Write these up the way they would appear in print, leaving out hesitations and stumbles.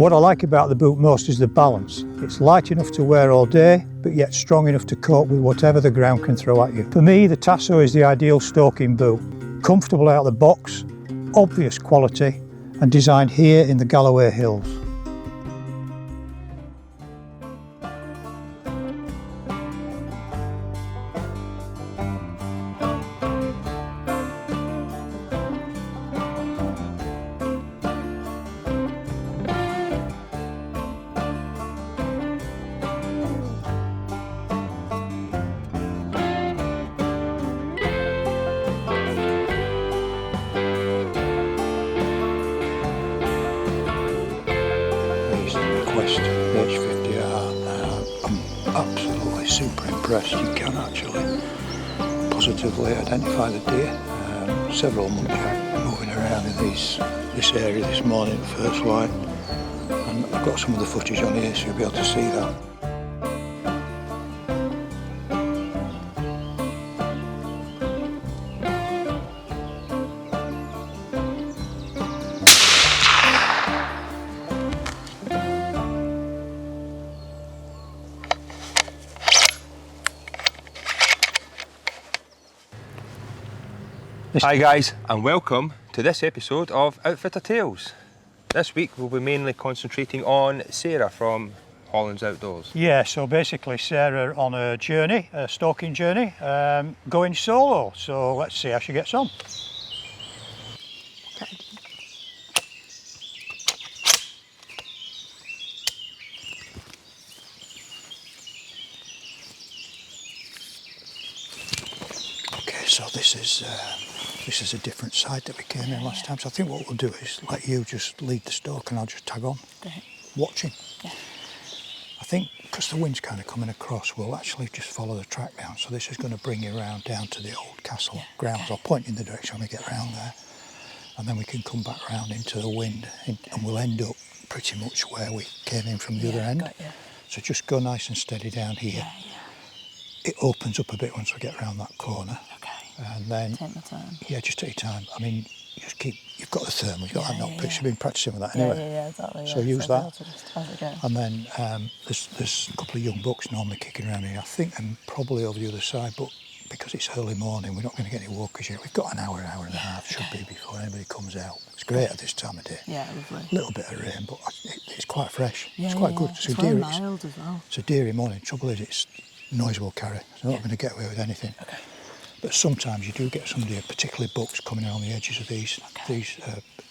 What I like about the boot most is the balance. It's light enough to wear all day, but yet strong enough to cope with whatever the ground can throw at you. For me, the Tasso is the ideal stalking boot. Comfortable out of the box, obvious quality, and designed here in the Galloway Hills. I'm absolutely super impressed. You can actually positively identify the deer. Several muntjac moving around in this area this morning at first light, and I've got some of the footage on here so you'll be able to see that. Hi guys, and welcome to this episode of Outfitter Tales. This week we'll be mainly concentrating on Sarah from Hollands Outdoors. Yeah, so basically Sarah on a journey, a stalking journey, going solo. So let's see how she gets on. Okay, so this is a different side that we came in last time. So I think what we'll do is let you just lead the stalk and I'll just tag on, watching. Yeah. I think because the wind's kind of coming across, we'll actually just follow the track down. So this is going to bring you around down to the old castle grounds. I'll point in the direction when we get around there, and then we can come back round into the wind, and we'll end up pretty much where we came in from the other end. So just go nice and steady down here. It opens up a bit once we get around that corner. And then take my time. Yeah, just take your time. I mean, just keep. You've got the thermal. You've got that notebook. You've been practicing with that anyway. Yeah, exactly. So use that. Just and then there's a couple of young bucks normally kicking around here. I think I'm probably over the other side, but because it's early morning, we're not going to get any walkers yet. We've got an hour and a half should be before anybody comes out. It's great at this time of day. Yeah, lovely. A little bit of rain, but it's quite fresh. Yeah, it's quite good. It's very mild as well. It's a deery morning. Trouble is, it's noise will carry. So they're not going to get away with anything. Okay. But sometimes you do get some deer, particularly bucks, coming in on the edges of these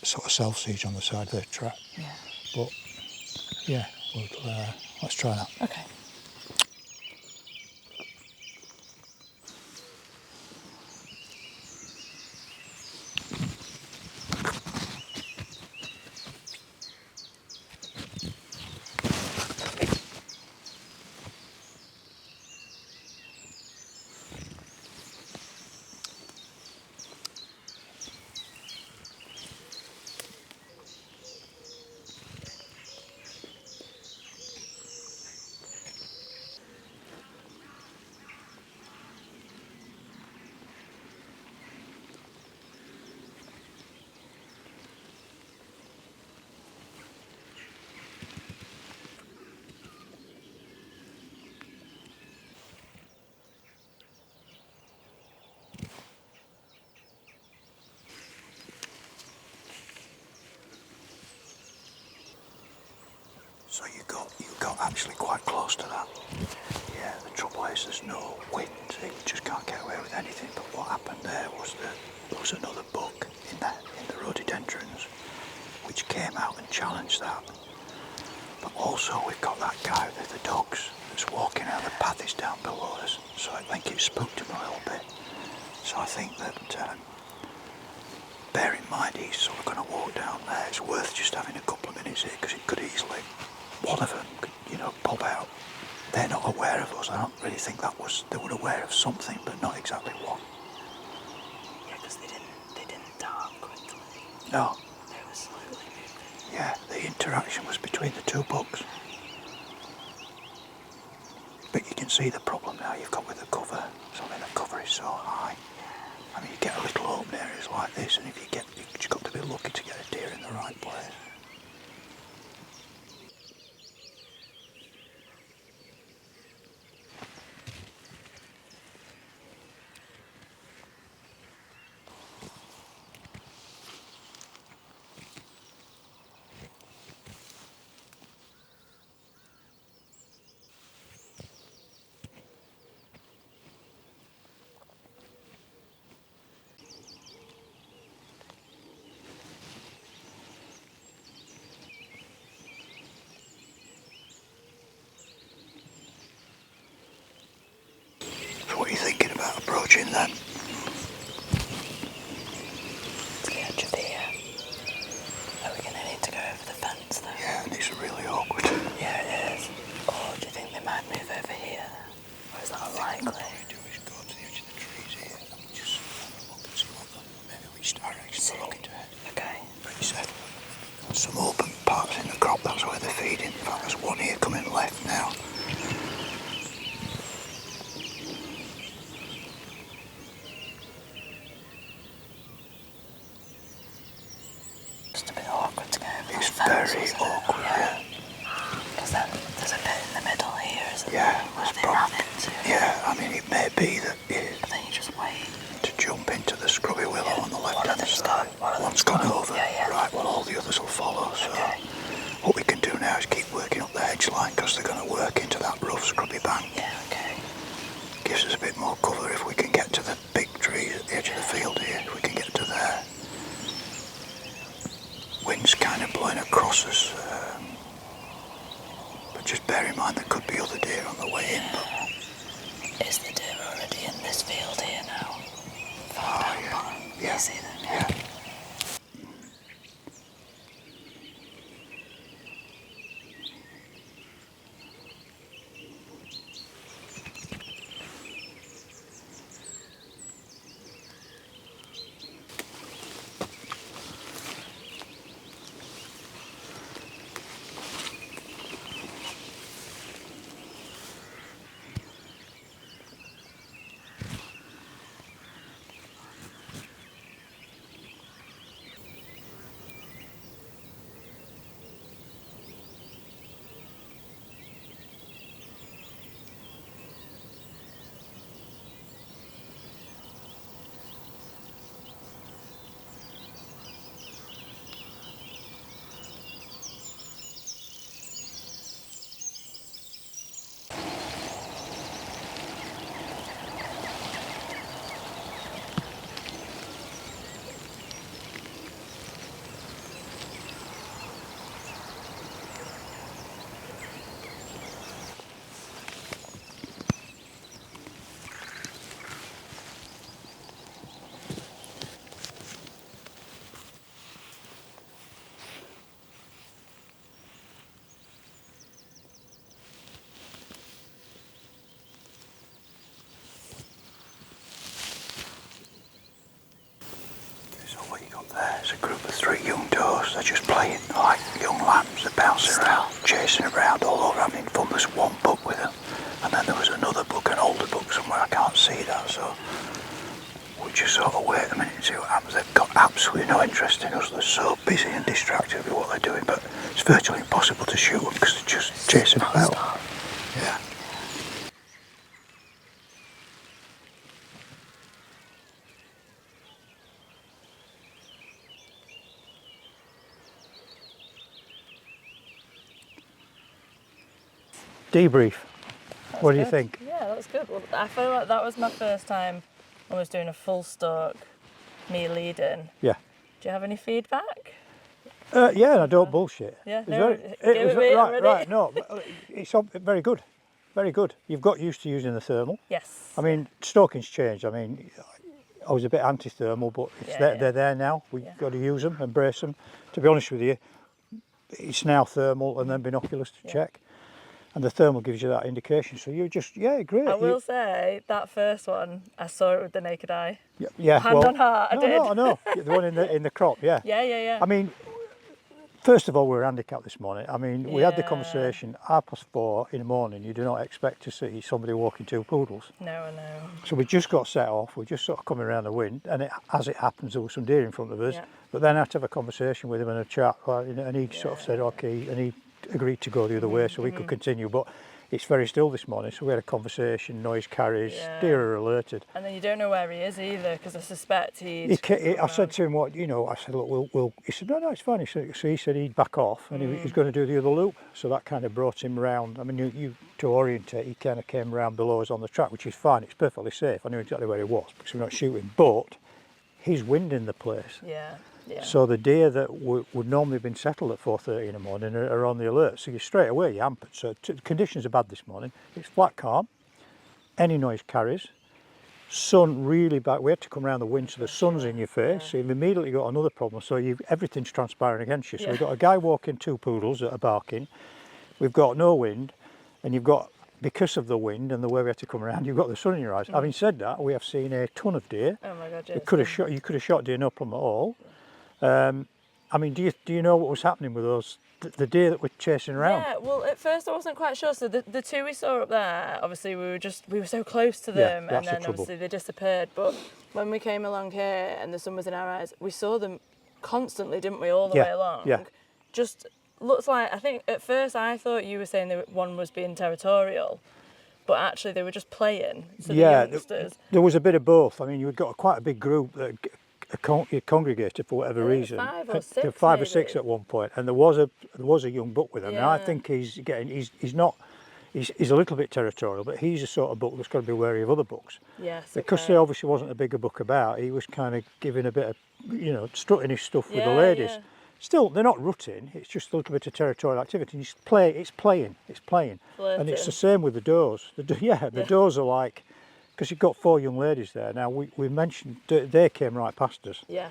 sort of self-seeds on the side of the track. Yeah. But yeah, let's try that. Okay. So you got actually quite close to that. Yeah, the trouble is there's no wind, so you just can't get away with anything. But what happened there was that there was another buck in the rhododendrons, which came out and challenged that. But also we've got that guy with the dogs that's walking out. The path is down below us, so I think it spooked him a little bit. So I think that bear in mind he's sort of going to walk down there. It's worth just having a couple of minutes here because it could easily, one of them could, pop out. They're not aware of us. I don't really think they were aware of something, but not exactly what. Yeah, because they didn't talk quickly. No. They were slowly moving. Yeah, the interaction was between the two bucks. But you can see the problem now you've got with the cover. So I mean, the cover is so high. I mean, you get a little open areas like this, and if you've just got to be lucky to get a deer in the right place. then. To the edge of the Are we going to need to go over the fence though? Yeah, and it's really awkward. Yeah, it is. Or do you think they might move over here? Or is that unlikely? What we do is go to the edge of the trees here and just have a look and see maybe which direction we're looking to head. Okay. But you said some open parts in the crop, that's where they're feeding. In fact, there's one here coming left now. Just a bit awkward to go over It's the fence, very isn't it? awkward, yeah. Because then there's a bit in the middle here, isn't Yeah, there? Where there's they ran into. Yeah, I mean, it may be that But then you just wait. to jump into the scrubby willow on the left-hand side. One's gone. gone over. Yeah. Right, well, all the others will follow. So what we can do now is keep working up the hedge line because they're going to work into that rough scrubby bank. Yeah, okay. Gives us a bit more cover if we can get to the big trees at the edge of the field here. If we can get to there. Wind's kind of blowing across us. But just bear in mind there could be other deer on the way in. But Is the deer already in this field here now? Yeah. You see them? Yeah. So what you got there is a group of 3 young does. They're just playing like young lambs. They're bouncing around, chasing around all over, having fun. There's one buck with them. And then there was another buck, an older buck somewhere. I can't see that, so we just sort of wait a minute and see what happens. They've got absolutely no interest in us. They're so busy and distracted with what they're doing, but it's virtually impossible to shoot them because they're just chasing about. Yeah. Debrief. What do you think? Yeah, that was good. Well, I feel like that was my first time I was doing a full stalk, me leading. Yeah. Do you have any feedback? Yeah, and I don't bullshit. Yeah, It's no, very- give it me, I'm ready. right. No, it's very good, very good. You've got used to using the thermal. Yes. I mean, stalking's changed. I mean, I was a bit anti-thermal, but they're there now. We've got to use them, embrace them. To be honest with you, it's now thermal and then binoculars to check. And the thermal gives you that indication. So you just, great. I will say, that first one, I saw it with the naked eye. Yeah, Hand on heart, I did. No, I know. The one in the crop, yeah. Yeah. I mean, first of all, we were handicapped this morning. I mean, we had the Yeah. conversation, 4:30 in the morning, you do not expect to see somebody walking 2 poodles. No, I know. So we just got set off, we just sort of coming around the wind, and as it happens, there was some deer in front of us. Yeah. But then I had to have a conversation with him and a chat, and he sort of said, okay, and he agreed to go the other way so we could continue. But it's very still this morning, so we had a conversation, noise carries, deer are alerted. And then you don't know where he is either, because I suspect I said to him, I said, look, we'll. He said, no, it's fine. He said he'd back off and he was going to do the other loop. So that kind of brought him round. I mean, you to orientate, he kind of came round below us on the track, which is fine. It's perfectly safe. I knew exactly where he was because we're not shooting. But he's winding the place. Yeah. So the deer that would normally have been settled at 4:30 in the morning are on the alert. So you straight away you're hampered. So the conditions are bad this morning. It's flat calm. Any noise carries. sun really back. We had to come around the wind, so the sun's in your face. So you've immediately got another problem. So everything's transpiring against you. So we've got a guy walking 2 poodles that are barking. We've got no wind, and you've got, because of the wind and the way we had to come around, you've got the sun in your eyes. Having said that, we have seen a ton of deer. Oh my God, yeah. You could have shot deer, no problem at all. I mean, do you know what was happening with those, the deer that were chasing around? Yeah, well, at first I wasn't quite sure. So the 2 we saw up there, obviously we were so close to them, that's and then the trouble. obviously they disappeared. But when we came along here and the sun was in our eyes, we saw them constantly, didn't we, all the way along? Yeah. Just looks like, I think at first I thought you were saying that one was being territorial, but actually they were just playing. So the youngsters. There was a bit of both. I mean, you've got quite a big group that congregated for whatever reason. 5 or 6 5 or 6 at one point, and there was a young buck with him. And I think he's a little bit territorial, but he's a sort of buck that's got to be wary of other bucks. Yes. Because there obviously wasn't a bigger buck about, he was kind of giving a bit of, strutting his stuff with the ladies. Yeah. Still, they're not rutting. It's just a little bit of territorial activity. It's playing, Flirting. and it's the same with the does. The does are like, because you've got 4 young ladies there. Now we mentioned they came right past us. Yeah.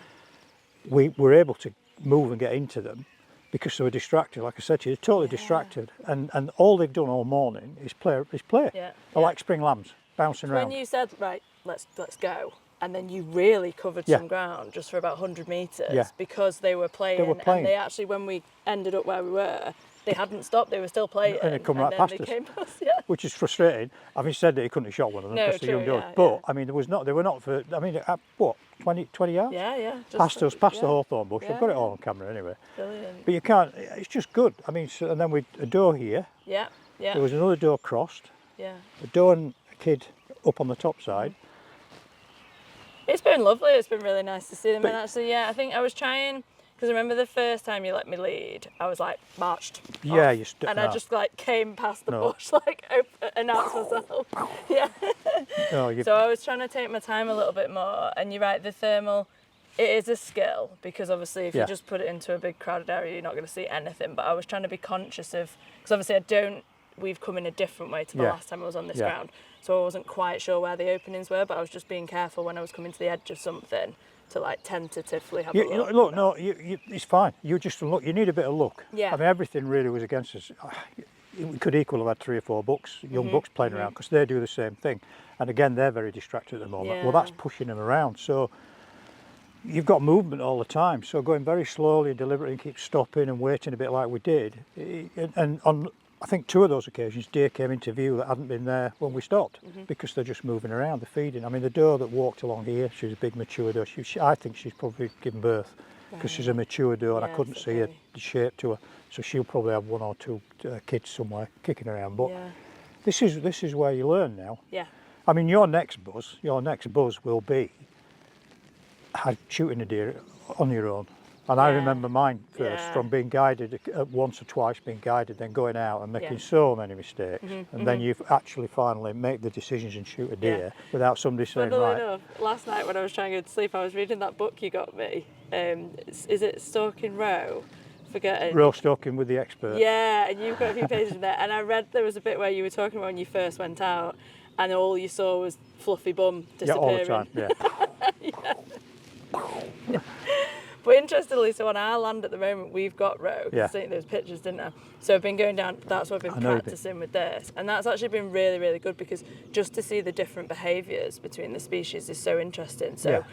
We were able to move and get into them because they were distracted. Like I said to you, they're totally distracted, and all they've done all morning is play. Yeah. They're like spring lambs bouncing around. When you said, right, let's go, and then you really covered some ground just for about 100 metres because they were playing. And they actually, when we ended up where we were, they hadn't stopped, they were still playing. And they come right past us. Came past, which is frustrating. Having said that, he couldn't have shot one of them because they're young dogs. But I mean, they were not for. I mean, what 20 yards? Yeah. Past us, past the hawthorn bush. I've got it all on camera anyway. Brilliant. But you can't. It's just good. I mean, and then with a doe here. Yeah. There was another doe crossed. Yeah. A doe and a kid up on the top side. It's been lovely. It's been really nice to see them. And actually, I think I was trying, because I remember the first time you let me lead, I was like marched. Yeah, off, and I just like came past the bush, like announced myself. Yeah. So I was trying to take my time a little bit more. And you're right, the thermal, it is a skill, because obviously if you just put it into a big crowded area, you're not going to see anything. But I was trying to be conscious of, because obviously we've come in a different way to the last time I was on this ground. So I wasn't quite sure where the openings were, but I was just being careful when I was coming to the edge of something to like tentatively have a look. Look, no, it's fine. You just look. You need a bit of luck. Yeah. I mean, everything really was against us. We could equally have had 3 or 4 bucks, young bucks playing around, because they do the same thing. And again, they're very distracted at the moment. Yeah. Well, that's pushing them around. So you've got movement all the time. So going very slowly and deliberately, and keep stopping and waiting a bit like we did. And on, I think 2 of those occasions, deer came into view that hadn't been there when we stopped, because they're just moving around, they're feeding. I mean, the doe that walked along here, she was a big mature doe. I think she's probably given birth, because she's a mature doe, and I couldn't see the shape to her. So she'll probably have 1 or 2 kids somewhere kicking around. But this is where you learn now. Yeah. I mean, your next buzz will be shooting a deer on your own. And I remember mine first from being guided once or twice, being guided, then going out and making so many mistakes. And then you've actually finally make the decisions and shoot a deer without somebody saying, Funnily right. enough, last night when I was trying to go to sleep, I was reading that book you got me. Is it Stalking Roe? Forgetting. Roe stalking with the expert. Yeah, and you've got a few pages in there. And I read there was a bit where you were talking about when you first went out, and all you saw was fluffy bum disappearing. Yeah, all the time, yeah. But interestingly, so on our land at the moment, we've got roe. Yeah. I think those pictures, didn't I? So I've been going down, that's what I've been practicing with this. And that's actually been really, really good, because just to see the different behaviours between the species is so interesting. So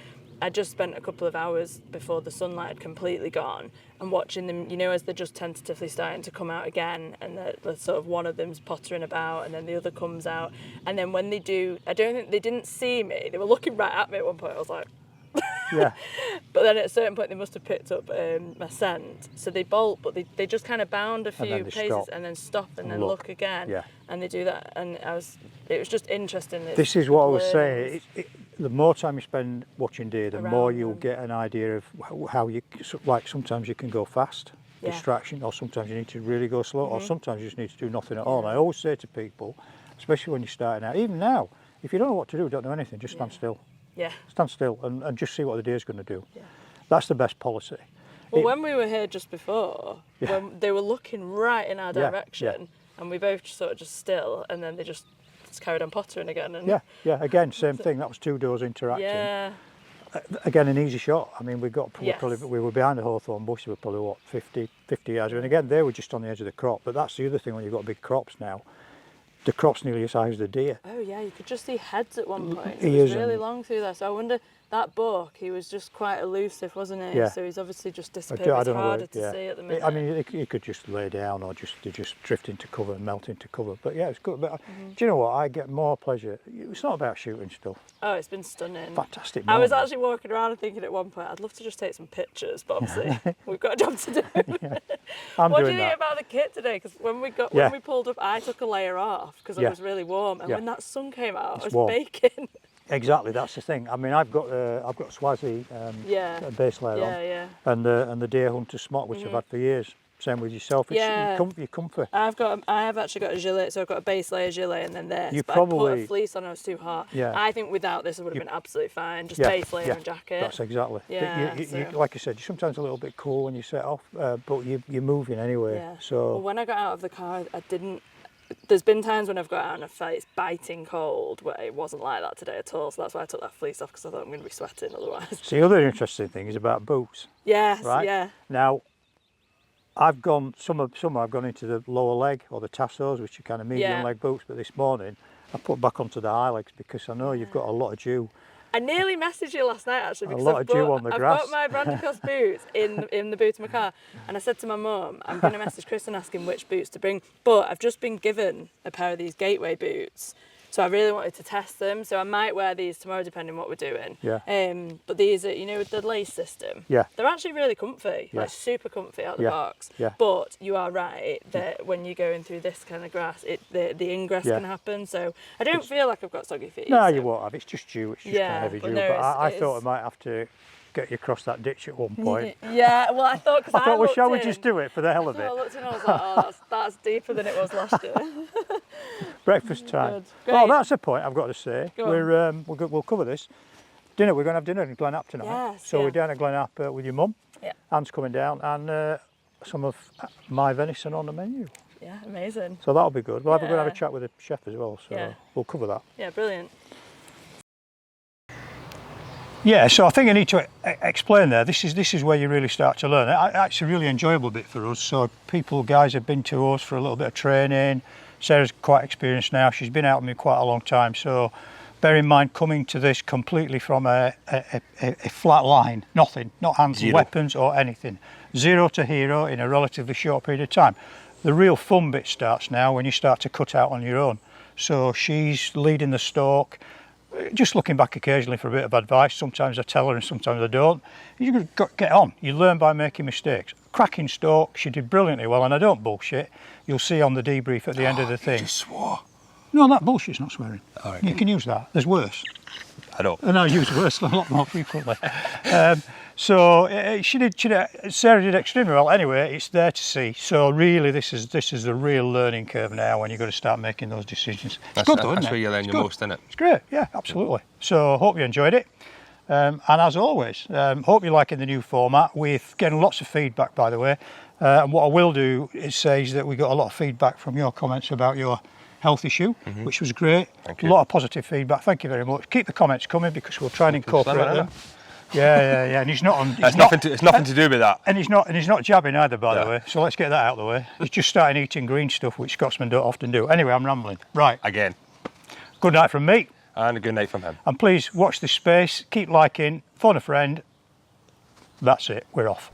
I just spent a couple of hours before the sunlight had completely gone and watching them, as they're just tentatively starting to come out again, and the sort of one of them's pottering about and then the other comes out. And then when they do, I don't think they didn't see me. They were looking right at me at one point. I was like, Yeah. But then at a certain point they must have picked up my scent, so they bolt, but they just kind of bound a few paces and then stop and then look again, and they do that. And it was just interesting. This is what I was saying. The more time you spend watching deer, the more you'll get an idea of how you, like sometimes you can go fast, distraction, or sometimes you need to really go slow, or sometimes you just need to do nothing at all. And I always say to people, especially when you're starting out, even now, if you don't know what to do, don't know anything, just stand still. Yeah. Stand still and just see what the deer's going to do. Yeah. That's the best policy. Well, when we were here just before, when they were looking right in our direction, and we both sort of just still, and then they just just carried on pottering again. And yeah. Again, same thing. That was 2 doors interacting. yeah. Again, an easy shot. I mean, we Yes. were behind the hawthorn bush. We were probably what 50 yards. And again, they were just on the edge of the crop. But that's the other thing when you've got big crops now. The crop's nearly as high as the deer. Oh yeah, you could just see heads at one point. He It was is, really and- long through there. So I wonder, that buck, he was just quite elusive, wasn't he? Yeah. So he's obviously just I disappeared. It's don't know harder where- to see at the minute. I mean, you could just lay down or just drift into cover and melt into cover. But yeah, it's good. But do you know what? I get more pleasure. It's not about shooting stuff. Oh, it's been stunning. Fantastic. I was moment. actually walking around and thinking at one point, I'd love to just take some pictures, but obviously we've got a job to do. I'm What do doing you think that. about the kit today? Because when we Yeah. pulled up, I took a layer off because it Yeah. was really warm, and Yeah. when that sun came out, It's I was warm. baking. Exactly, that's the thing. I mean, I've got Swazi Yeah. base layer on, Yeah. and the deer hunter smock, which I've had for years. Same with yourself. It's Yeah. you're comfy. I have actually got a gilet, so I've got a base layer gilet and then this. You but I put probably- a fleece on, it was too hot. Yeah. I think without this, it would have been absolutely fine. Just Yeah, base layer yeah, and jacket. That's exactly. Yeah, You, so- like I said, you're sometimes a little bit cool when you set off, but you're moving anyway. Yeah. Well, So when I got out of the car, I didn't. There's been times when I've got out and I felt it's biting cold, where it wasn't like that today at all. So that's why I took that fleece off, because I thought I'm going to be sweating otherwise. the other interesting thing is about boots. Yes. Right? Yeah. Now, I've gone some I've gone into the lower leg or the tassos, which are kind of medium Yeah. leg boots. But this morning I put back onto the high legs because I know you've got a lot of dew. I nearly messaged you last night actually, because lot of dew on the I've grass. got my Brandicos boots in the boot of my car, and I said to my mum, I'm going to message Chris and ask him which boots to bring. But I've just been given a pair of these Gateway boots, so I really wanted to test them. So I might wear these tomorrow, depending on what we're doing. Yeah. But these are, with the lace system. Yeah. They're actually really comfy, Yeah. like super comfy out the Yeah. box. Yeah. But you are right that when you're going through this kind of grass, the ingress Yeah. can happen. So I don't feel like I've got soggy feet. No, so- you won't have. It's just dew. It's just Yeah, kind of heavy but dew. no, But I it's- thought I might have to get you across that ditch at one point. Yeah, well, I thought, because I thought, well, shall we looked just in, do it for the hell of I it? looked in and I was like, oh, that's deeper than it was last year. Breakfast time. Good. Oh, Great. that's a point I've got to say. Go on. We'll cover this. Dinner. We're going to have dinner in Glenap tonight. Yes, so yeah. we're down at Glenap with your mum. Yeah. Anne's coming down, and some of my venison on the menu. Yeah, amazing. So that'll be good. We're going to have a Yeah. chat with the chef as well. So Yeah. we'll cover that. Yeah, brilliant. Yeah, so I think I need to explain there. This is where you really start to learn. It's a really enjoyable bit for us. So guys have been to us for a little bit of training. Sarah's quite experienced now. She's been out with me quite a long time. So bear in mind, coming to this completely from a flat line, nothing, not hands and weapons or anything. 0 to hero in a relatively short period of time. The real fun bit starts now when you start to cut out on your own. So she's leading the stalk. Just looking back occasionally for a bit of advice. Sometimes I tell her and sometimes I don't. You've got to get on. You learn by making mistakes. Cracking stalk, she did brilliantly well, and I don't bullshit. You'll see on the debrief at the end of the thing. You just swore. No, that bullshit's not swearing. All right. You can use that. There's worse. I don't. And I use worse a lot more frequently. Sarah did extremely well. Anyway, it's there to see. So really, this is the real learning curve now when you've got to start making those decisions. It's good though, isn't That's it? where you learn It's your good. most, isn't it? It's great, yeah, absolutely. So hope you enjoyed it. And as always, hope you're liking the new format. We're getting lots of feedback, by the way. And what I will do is say is that we got a lot of feedback from your comments about your health issue, which was great. Thank A you. lot of positive feedback. Thank you very much. Keep the comments coming because we'll try and incorporate them. Yeah. And he's not on. It's nothing to do with that. And he's not jabbing either, by the Yeah. way. So let's get that out of the way. He's just starting eating green stuff, which Scotsmen don't often do. Anyway, I'm rambling. Right. Again. Good night from me. And a good night from him. And please watch this space. Keep liking. Phone a friend. That's it. We're off.